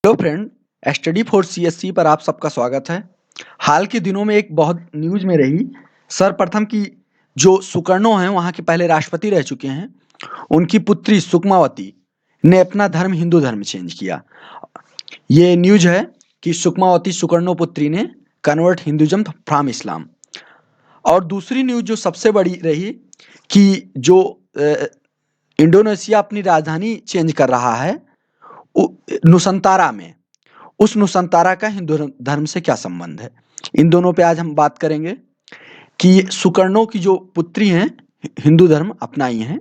Hello friend, study for CSC पर आप सबका स्वागत है। हाल के दिनों में एक बहुत न्यूज में रही। सर्वप्रथम की जो सुकर्णो हैं वहाँ के पहले राष्ट्रपति रह चुके हैं, उनकी पुत्री सुकमावती ने अपना धर्म हिंदू धर्म चेंज किया। ये न्यूज है कि सुकमावती सुकर्णो पुत्री ने कन्वर्ट हिंदुइज्म फ्रॉम इस्लाम। और दूसरी न्यूज जो सबसे बड़ी रही कि जो इंडोनेशिया अपनी राजधानी चेंज कर रहा है नुसंतारा में, उस नुसंतारा का हिंदू धर्म से क्या संबंध है, इन दोनों पे आज हम बात करेंगे। कि सुकर्णो की जो पुत्री हैं हिंदू धर्म अपनाई हैं,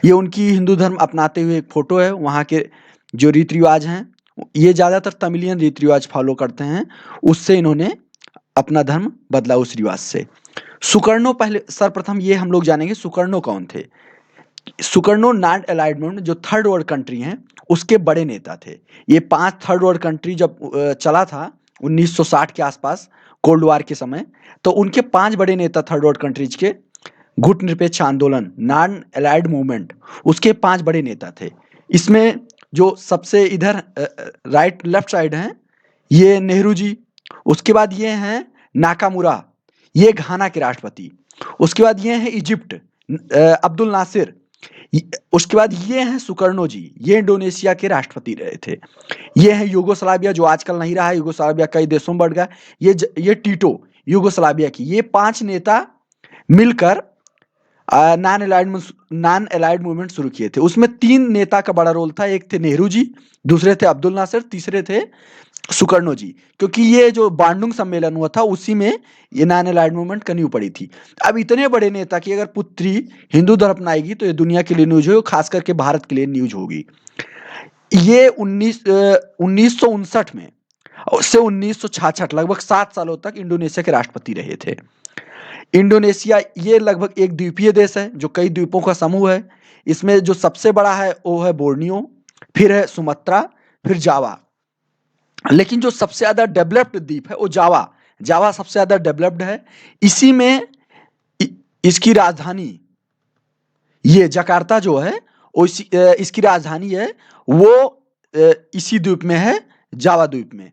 ये उनकी हिंदू धर्म अपनाते हुए एक फोटो है। वहाँ के जो रीति रिवाज हैं, ये ज़्यादातर तमिलियन रीति रिवाज फॉलो करते हैं, उससे इन्होंने अपना धर्म बदला उस रिवाज से। सुकर्णो पहले सर्वप्रथम ये हम लोग जानेंगे सुकर्णो कौन थे। सुकर्णो नॉन अलाइड मूवमेंट जो थर्ड वर्ल्ड कंट्री हैं उसके बड़े नेता थे। ये 5 थर्ड वर्ल्ड कंट्री जब चला था 1960 के आसपास कोल्ड वार के समय, तो उनके 5 बड़े नेता थर्ड वर्ल्ड कंट्रीज के गुट निरपेक्ष आंदोलन नॉन अलाइड मूवमेंट, उसके 5 बड़े नेता थे। इसमें जो सबसे इधर राइट लेफ्ट साइड हैं ये नेहरू जी, उसके बाद ये हैं नाकामुरा, ये घाना के राष्ट्रपति, उसके बाद ये हैं इजिप्ट अब्दुल नासिर, उसके बाद ये हैं सुकर्णो जी, ये इंडोनेशिया के राष्ट्रपति रहे थे। ये है यूगोस्लाविया जो आजकल नहीं रहा है, यूगोस्लाविया कई देशों में बढ़ गया। ये टीटो यूगोस्लाविया की, ये 5 नेता मिलकर नॉन अलाइड मूवमेंट शुरू किए थे। उसमें 3 नेता का बड़ा रोल था, एक थे नेहरू जी, दूसरे थे अब्दुल नासिर, तीसरे थे सुकर्णो जी। क्योंकि ये जो बांडुंग सम्मेलन हुआ था उसी में ये नॉन अलाइड मूवमेंट का नींव पड़ी थी। अब इतने बड़े नेता की अगर पुत्री हिंदू धर्म अपनाएगी तो ये दुनिया के लिए न्यूज होगी, खास करके भारत के लिए न्यूज होगी। ये 1959 में से 1966 लगभग 7 सालों तक इंडोनेशिया के राष्ट्रपति रहे थे। इंडोनेशिया ये लगभग एक द्वीपीय देश है जो कई द्वीपों का समूह है। इसमें जो सबसे बड़ा है वो है बोर्नियो, फिर है सुमात्रा, फिर जावा। लेकिन जो सबसे ज्यादा डेवलप्ड द्वीप है वो जावा, जावा सबसे ज्यादा डेवलप्ड है। इसी में इसकी राजधानी ये जकार्ता जो है वो इसकी राजधानी है, वो इसी द्वीप में है, जावा द्वीप में।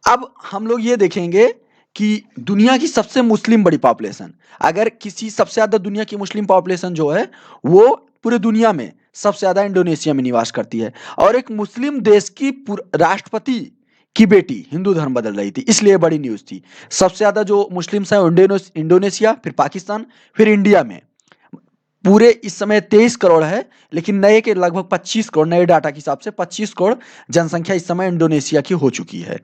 अब हम लोग ये देखेंगे कि दुनिया की सबसे मुस्लिम बड़ी पॉपुलेशन, अगर किसी सबसे ज्यादा दुनिया की मुस्लिम पॉपुलेशन जो है वो पूरे दुनिया में सबसे ज्यादा इंडोनेशिया में निवास करती है। और एक मुस्लिम देश की राष्ट्रपति की बेटी हिंदू धर्म बदल रही थी, इसलिए बड़ी न्यूज थी। सबसे ज्यादा जो मुस्लिम्स हैं इंडोनेशिया, फिर पाकिस्तान, फिर इंडिया में। पूरे इस समय 23 करोड़ है, लेकिन नए के लगभग 25 करोड़, नए डाटा के हिसाब से 25 करोड़ जनसंख्या इस समय इंडोनेशिया की हो चुकी है।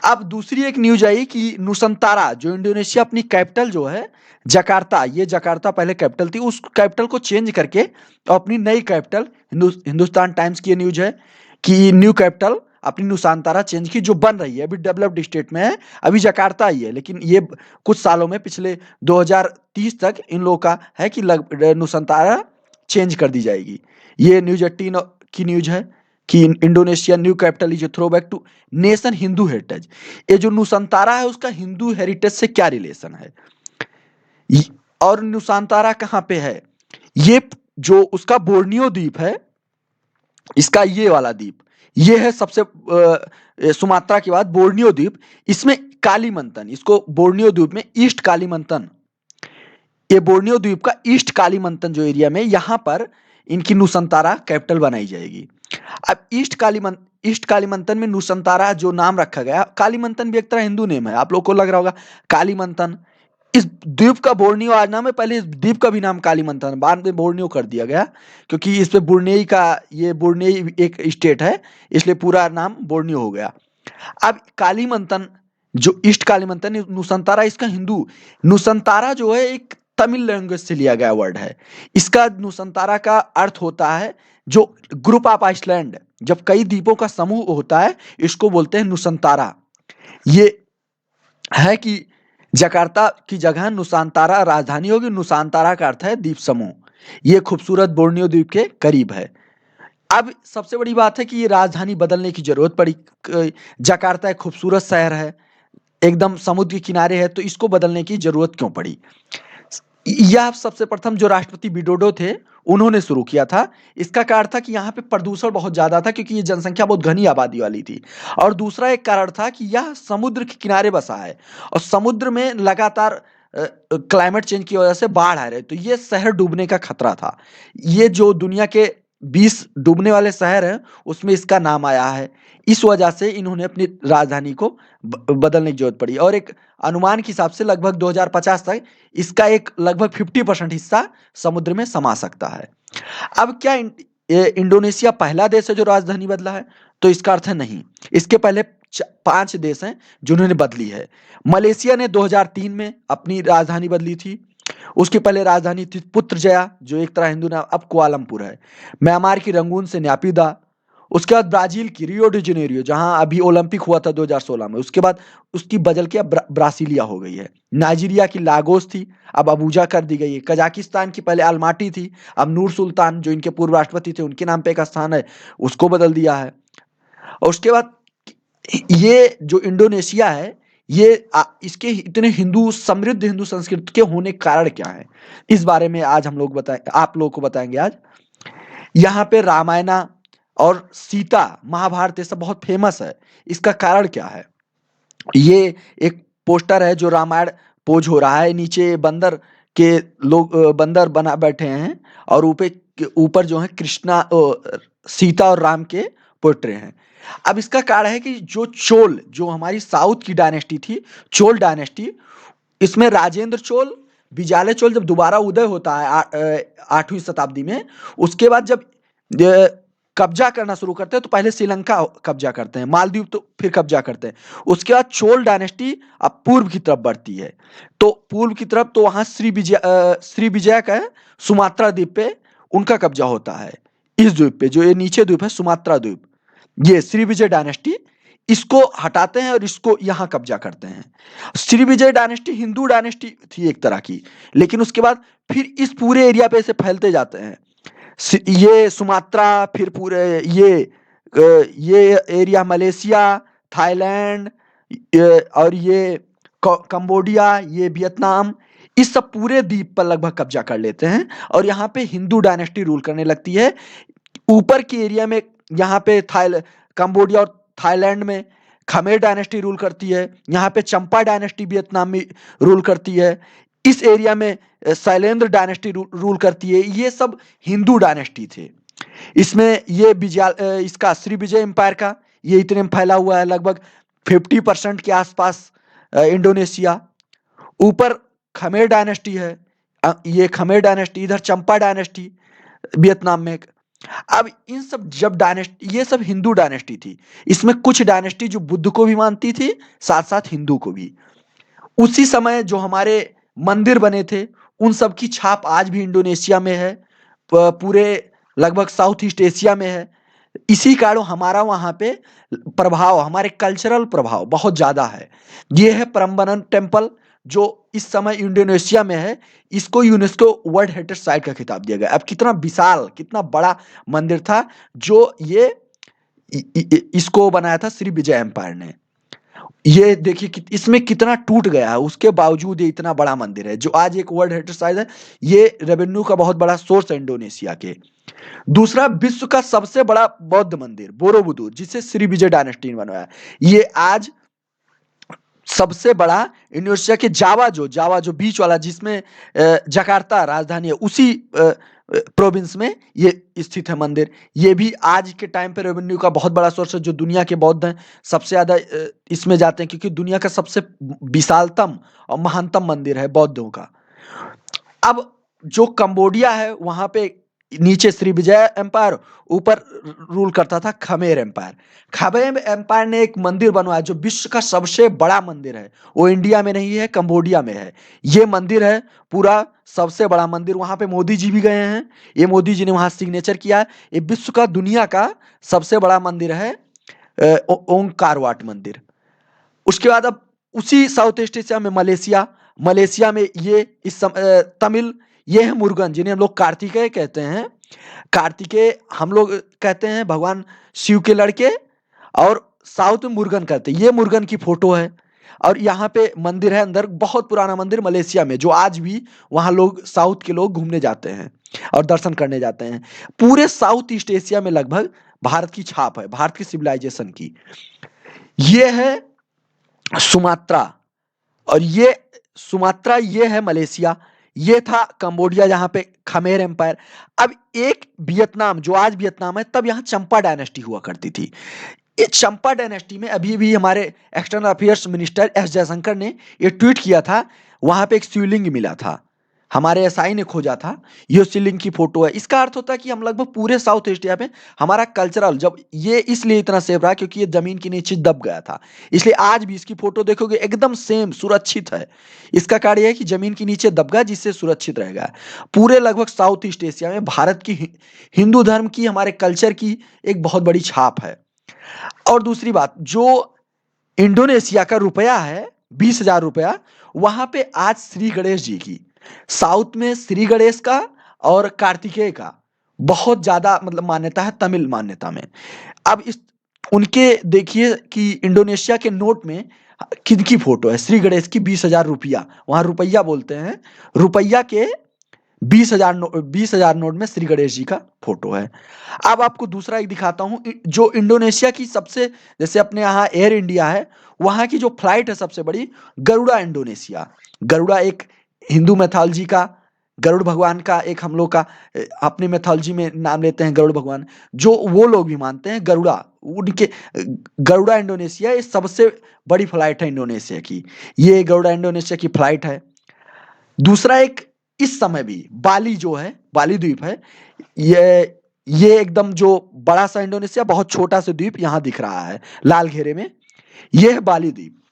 अब दूसरी एक न्यूज आई कि नुसंतारा जो इंडोनेशिया अपनी कैपिटल जो है जकार्ता, ये जकार्ता पहले कैपिटल थी, उस कैपिटल को चेंज करके और अपनी नई कैपिटल, हिंदुस्तान टाइम्स की ये न्यूज है कि न्यू कैपिटल अपनी नुसांतारा चेंज की, जो बन रही है, अभी डेवलप्ड स्टेट में है, अभी जकार्ता ही है, लेकिन ये कुछ सालों में पिछले 2030 तक इन लोगों का है कि नुसंतारा चेंज कर दी जाएगी। ये न्यूज 18 की न्यूज है कि Indonesia new capital is throw back to nation Hindu heritage. ये जो नुसंतारा है उसका हिंदू हेरिटेज से क्या रिलेशन है, और नुसांतारा कहाँ पे है? ये जो उसका बोर्नियो द्वीप है, इसका ये वाला द्वीप, ये है सबसे सुमात्रा के बाद बोर्नियो द्वीप। इसमें कालीमंतन, इसको बोर्नियो द्वीप में ईस्ट कालीमंतन, ये बोर्नियो द्वीप का ईस्ट कालीमंतन जो एरिया में, यहां पर इनकी नुसंतारा कैपिटल बनाई जाएगी। अब ईस्ट कालीमंतन में नुसंतारा जो नाम रखा गया, कालीमंतन भी एक तरह हिंदू नेम है, आप लोग को लग रहा होगा कालीमंतन। इस द्वीप का बोर्नियो आज नाम है, पहले इस द्वीप का भी नाम कालीमंतन, बाद में बोर्नियो कर दिया गया क्योंकि इस पे बुर्नेई का, ये बुर्नेई एक स्टेट है, इसलिए पूरा नाम बोर्नियो हो गया। अब कालीमंतन जो ईस्ट कालीमंतन, नुसंतारा इसका हिंदू, नुसंतारा जो है एक तमिल लैंग्वेज से लिया गया वर्ड है। इसका नुसंतारा का अर्थ होता है जो ग्रुप ऑफ आइसलैंड, जब कई द्वीपों का समूह होता है इसको बोलते हैं नुसंतारा। ये है कि जकार्ता की जगह नुसांतारा राजधानी होगी, नुसांतारा का अर्थ है द्वीप समूह। ये खूबसूरत बोर्नियो द्वीप के करीब है। अब सबसे बड़ी बात है कि ये राजधानी बदलने की जरूरत पड़ी। जकार्ता एक खूबसूरत शहर है, एकदम समुद्र के किनारे है, तो इसको बदलने की जरूरत क्यों पड़ी? यह सबसे प्रथम जो राष्ट्रपति विडोडो थे, उन्होंने शुरू किया था। इसका कारण था कि यहाँ पे प्रदूषण बहुत ज़्यादा था, क्योंकि ये जनसंख्या बहुत घनी आबादी वाली थी। और दूसरा एक कारण था कि यह समुद्र के किनारे बसा है और समुद्र में लगातार क्लाइमेट चेंज की वजह से बाढ़ आ रहे, तो ये शहर डूबने का खतरा था। ये जो दुनिया के 20 डूबने वाले शहर हैं, उसमें इसका नाम आया है। इस वजह से इन्होंने अपनी राजधानी को बदलने की जरूरत पड़ी, और एक अनुमान के हिसाब से लगभग 2050 तक इसका एक लगभग 50% हिस्सा समुद्र में समा सकता है। अब क्या इंडोनेशिया पहला देश है जो राजधानी बदला है? तो इसका अर्थ है नहीं। इसके पहले 5 देश हैं जिन्होंने बदली है। मलेशिया ने 2003 में अपनी राजधानी बदली थी। उसके पहले राजधानी थी पुत्रजया, जो एक तरह हिंदू नाम, अब कुआलमपुर है। म्यांमार की रंगून से न्यापिदा। उसके बाद ब्राजील की रियो डी जेनेरियो, जहां अभी ओलंपिक हुआ था 2016 में, उसके बाद उसकी बदल के अब ब्रासिलिया हो गई है। नाइजीरिया की लागोस थी, अब अबूजा कर दी गई है। कजाकिस्तान की पहले अलमाटी थी, अब नूर सुल्तान, जो इनके पूर्व राष्ट्रपति थे, उनके नाम पे एक स्थान है, उसको बदल दिया है। और उसके बाद ये जो इंडोनेशिया है, ये इसके इतने हिंदू समृद्ध हिंदू संस्कृति के होने के कारण क्या है, इस बारे में आज हम लोग बताएं, आप लोगों को बताएंगे आज। यहाँ पे रामायणा और सीता महाभारत ये सब बहुत फेमस है। इसका कारण क्या है? ये एक पोस्टर है जो रामायण पोज हो रहा है, नीचे बंदर के लोग बंदर बना बैठे हैं, और ऊपर ऊपर जो है कृष्णा सीता और राम के पोर्ट्रे हैं। अब इसका कारण है कि जो चोल, जो हमारी साउथ की डायनेस्टी थी, चोल डायनेस्टी, इसमें राजेंद्र चोल, बिजाले चोल जब दोबारा उदय होता है 8वीं शताब्दी में, उसके बाद जब कब्जा करना शुरू करते हैं, तो पहले श्रीलंका कब्जा करते हैं, मालदीव तो फिर कब्जा करते हैं। उसके बाद चोल डायनेस्टी अब पूर्व की तरफ बढ़ती है, तो पूर्व की तरफ तो वहां श्री विजय का है, सुमात्रा द्वीप पे उनका कब्जा होता है। इस द्वीप पे, जो ये नीचे द्वीप है सुमात्रा द्वीप, ये श्री विजय डायनेस्टी इसको हटाते हैं और इसको यहाँ कब्जा करते हैं। श्री विजय डायनेस्टी हिंदू डायनेस्टी थी एक तरह की, लेकिन उसके बाद फिर इस पूरे एरिया पे से फैलते जाते हैं। ये सुमात्रा, फिर पूरे ये एरिया मलेशिया, थाईलैंड, और ये कंबोडिया, ये वियतनाम, इस सब पूरे द्वीप पर लगभग कब्जा कर लेते हैं, और यहाँ पे हिंदू डायनेस्टी रूल करने लगती है। ऊपर के एरिया में यहाँ पे कंबोडिया और थाईलैंड में खमेर डायनेस्टी रूल करती है। यहाँ पे चंपा डायनेस्टी वियतनाम में रूल करती है। इस एरिया में शैलेंद्र डायनेस्टी रूल करती है। ये सब हिंदू डायनेस्टी थे। इसमें ये इसका श्री विजय एम्पायर का ये इतने में फैला हुआ है, लगभग 50% के आसपास इंडोनेशिया। ऊपर खमेर डायनेस्टी है, ये खमेर डायनेस्टी, इधर चंपा डायनेस्टी वियतनाम में। अब इन सब जब डायनेस्टी, ये सब हिंदू डायनेस्टी थी। इसमें कुछ डायनेस्टी जो बुद्ध को भी मानती थी, साथ साथ हिंदू को भी। उसी समय जो हमारे मंदिर बने थे, उन सब की छाप आज भी इंडोनेशिया में है, पूरे लगभग साउथ ईस्ट एशिया में है। इसी कारण हमारा वहाँ पे प्रभाव, हमारे कल्चरल प्रभाव बहुत ज़्यादा है। ये है प्रम्बनन टेम्पल, जो इस समय इंडोनेशिया में है। इसको यूनेस्को वर्ल्ड हेरिटेज साइट का खिताब दिया गया। अब कितना विशाल, कितना बड़ा मंदिर था जो ये इसको बनाया था श्री विजय एम्पायर ने। ये देखिए कि इसमें कितना टूट गया है, उसके बावजूद ये इतना बड़ा मंदिर है जो आज एक वर्ल्ड हेरिटेज साइट है। ये रेवेन्यू का बहुत बड़ा सोर्स है इंडोनेशिया के। दूसरा, विश्व का सबसे बड़ा बौद्ध मंदिर बोरोबुदुर, जिसे श्री विजय डायनेस्टी ने बनवाया, ये आज सबसे बड़ा इंडोनेशिया के जावा जो बीच वाला, जिसमें जकार्ता राजधानी है, उसी प्रोविंस में ये स्थित है मंदिर। ये भी आज के टाइम पे रेवेन्यू का बहुत बड़ा सोर्स है। जो दुनिया के बौद्ध हैं सबसे ज़्यादा इसमें जाते हैं, क्योंकि दुनिया का सबसे विशालतम और महानतम मंदिर है बौद्धों का। अब जो कंबोडिया है, वहां पे नीचे श्री विजय एम्पायर, ऊपर रूल करता था खमेर एम्पायर। खमेर एम्पायर ने एक मंदिर बनवाया जो विश्व का सबसे बड़ा मंदिर है। वो इंडिया में नहीं है, कंबोडिया में है। ये मंदिर है पूरा सबसे बड़ा मंदिर। वहां पे मोदी जी भी गए हैं, ये मोदी जी ने वहां सिग्नेचर किया है। ये विश्व का, दुनिया का सबसे बड़ा मंदिर है, ओंकार वाट मंदिर। उसके बाद अब उसी साउथ ईस्ट एशिया में मलेशिया में ये तमिल, ये है मुरुगन, जिन्हें हम लोग कार्तिकेय कहते हैं। कार्तिकेय हम लोग कहते हैं भगवान शिव के लड़के, और साउथ में मुरुगन कहते हैं। ये मुरुगन की फोटो है। और यहाँ पे मंदिर है अंदर, बहुत पुराना मंदिर मलेशिया में, जो आज भी वहाँ लोग, साउथ के लोग घूमने जाते हैं और दर्शन करने जाते हैं। पूरे साउथ ईस्ट एशिया में लगभग भारत की छाप है, भारत की सिविलाइजेशन की। ये है सुमात्रा, और ये सुमात्रा, ये है मलेशिया, ये था कंबोडिया जहां पे खमेर एम्पायर। अब एक वियतनाम, जो आज वियतनाम है, तब यहाँ चंपा डायनेस्टी हुआ करती थी। इस चंपा डायनेस्टी में अभी भी हमारे external affairs minister S Jaishankar ने ये ट्वीट किया था, वहां पे एक शिवलिंग मिला था, हमारे एसआई ने खोजा था, ये शिवलिंग की फोटो है। इसका अर्थ होता है कि हम लगभग पूरे साउथ एशिया में हमारा कल्चरल, जब ये इसलिए इतना सेफ रहा क्योंकि ये जमीन के नीचे दब गया था, इसलिए आज भी इसकी फोटो देखोगे एकदम सेम सुरक्षित है। इसका कार्य है कि जमीन के नीचे दब गया, जिससे सुरक्षित रहेगा। पूरे लगभग साउथ ईस्ट एशिया में भारत की हिंदू धर्म की, हमारे कल्चर की एक बहुत बड़ी छाप है। और दूसरी बात, जो इंडोनेशिया का रुपया है, 20,000 रुपया, वहां पे आज श्री गणेश जी की, साउथ में श्री गणेश का और कार्तिकेय का बहुत ज्यादा मतलब मान्यता है, तमिल मान्यता में। अब इस उनके देखिए कि इंडोनेशिया के नोट में किनकी फोटो है, श्री गणेश की, 20,000 रुपया, वहां रुपया बोलते हैं, रुपया के 20,000 नोट में श्री गणेश जी का फोटो है। अब आपको दूसरा एक दिखाता हूँ, जो इंडोनेशिया की सबसे, जैसे अपने यहाँ एयर इंडिया है, वहाँ की जो फ्लाइट है सबसे बड़ी, गरुड़ा इंडोनेशिया। गरुड़ा एक हिंदू मैथोलॉजी का, गरुड़ भगवान का एक हम लोग का अपने मैथोलॉजी में नाम लेते हैं गरुड़ भगवान, जो वो लोग भी मानते हैं गरुड़ा, उनके गरुड़ा इंडोनेशिया ये सबसे बड़ी फ्लाइट है इंडोनेशिया की, ये गरुड़ा इंडोनेशिया की फ्लाइट है। दूसरा एक, इस समय भी बाली जो है, बाली द्वीप है, ये एकदम जो बड़ा सा इंडोनेशिया, बहुत छोटा सा द्वीप यहाँ दिख रहा है लाल घेरे में, ये है बाली द्वीप।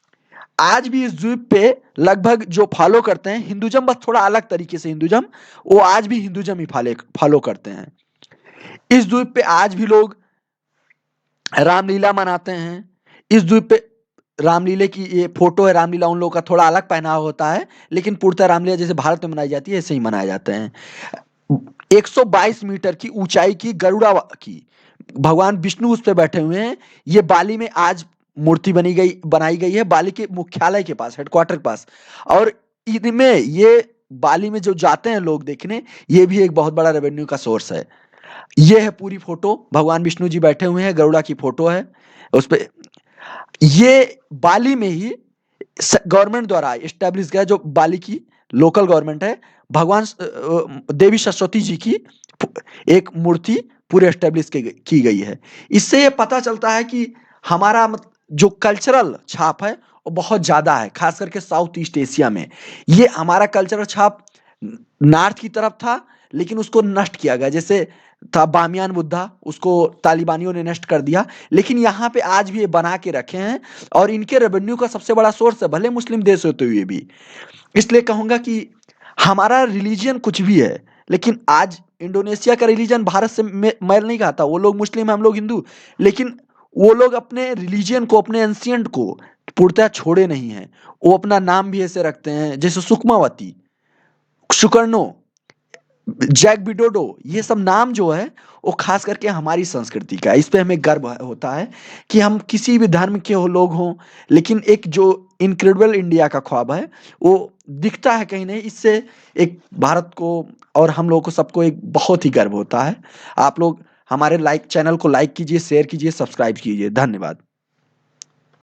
आज भी इस द्वीप पे लगभग जो फॉलो करते हैं हिंदुज्म, बस थोड़ा अलग तरीके से हिंदुज्म, वो आज भी हिंदुज्म ही फॉलो करते हैं। इस द्वीप पे आज भी लोग रामलीला मनाते हैं। इस द्वीप पे रामलीला की ये फोटो है, रामलीला उन लोगों का थोड़ा अलग पहनावा होता है, लेकिन पूर्णतः रामलीला जैसे भारत में मनाई जाती है ऐसे ही मनाए जाते हैं। 122 मीटर की ऊंचाई की गरुड़ा की भगवान विष्णु उस पे बैठे हुए हैं। ये बाली में आज मूर्ति बनाई गई है, बाली के मुख्यालय के पास, हेडक्वार्टर के पास। और इनमें ये बाली में जो जाते हैं लोग देखने, ये भी एक बहुत बड़ा रेवेन्यू का सोर्स है। ये है पूरी फोटो, भगवान विष्णु जी बैठे हुए हैं, गरुड़ा की फोटो है उस पे। ये बाली में ही गवर्नमेंट द्वारा एस्टेब्लिश गया, जो बाली की लोकल गवर्नमेंट है, भगवान देवी सरस्वती जी की एक मूर्ति पूरे एस्टेब्लिश की गई है। इससे ये पता चलता है कि हमारा जो कल्चरल छाप है वो बहुत ज्यादा है, खास करके साउथ ईस्ट एशिया में। ये हमारा कल्चरल छाप नॉर्थ की तरफ था, लेकिन उसको नष्ट किया गया, जैसे था बामियान बुद्धा, उसको तालिबानियों ने नष्ट कर दिया, लेकिन यहाँ पे आज भी ये बना के रखे हैं, और इनके रेवेन्यू का सबसे बड़ा सोर्स है, भले मुस्लिम देश होते हुए भी। इसलिए कहूंगा कि हमारा रिलीजन कुछ भी है, लेकिन आज इंडोनेशिया का रिलीजन भारत से मेल नहीं खाता, वो लोग मुस्लिम हम लोग हिंदू, लेकिन वो लोग अपने रिलीजन को, अपने एंशियंट को पूर्णतः छोड़े नहीं हैं। वो अपना नाम भी ऐसे रखते हैं, जैसे सुकमावती, सुकर्णो, जैक विडोडो, ये सब नाम जो है वो खास करके हमारी संस्कृति का है। इस पे हमें गर्व होता है कि हम किसी भी धर्म के लोग हों, लेकिन एक जो इनक्रेडिबल इंडिया का ख्वाब है वो दिखता है कहीं नहीं, इससे एक भारत को और हम लोगों को सबको एक बहुत ही गर्व होता है। आप लोग हमारे चैनल को लाइक कीजिए, शेयर कीजिए, सब्सक्राइब कीजिए। धन्यवाद।